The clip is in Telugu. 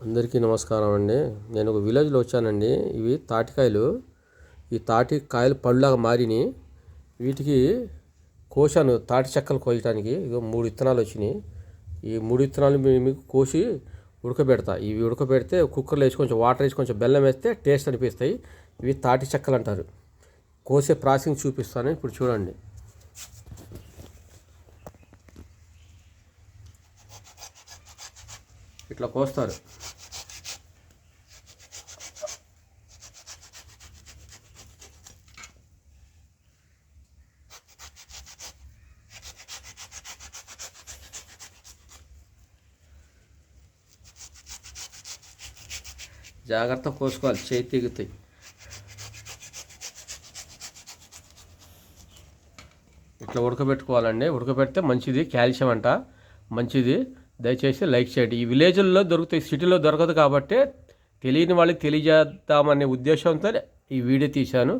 అందరికీ నమస్కారం అండి. నేను ఒక విలేజ్లో వచ్చానండి. ఇవి తాటికాయలు. ఈ తాటికాయలు పళ్ళలాగా మారినాయి. వీటికి కోశాను తాటి చెక్కలు కోయటానికి. ఇగో 3 విత్తనాలు వచ్చినాయి. ఈ 3 విత్తనాలు మీకు కోసి ఉడకబెడతా. ఇవి ఉడకబెడితే కుక్కర్లో వేసి కొంచెం వాటర్ వేసి కొంచెం బెల్లం వేస్తే టేస్ట్ అనిపిస్తాయి. ఇవి తాటి చెక్కలు అంటారు. కోసే ప్రాసెసింగ్ చూపిస్తాను, ఇప్పుడు చూడండి. ఇట్లా కోస్తారు. జాగ్రత్త కోసుకోవాలి, చేయి తెగుతాయి. ఇట్లా ఉడకబెట్టుకోవాలండి. ఉడకబెడితే మంచిది, కాల్షియం అంట, మంచిది. దయచేసి లైక్ చేయండి. ఈ విలేజ్ల్లో దొరుకుతాయి, సిటీలో దొరకదు కాబట్టి తెలియని వాళ్ళకి తెలియజేద్దామనే ఉద్దేశంతో ఈ వీడియో తీశాను.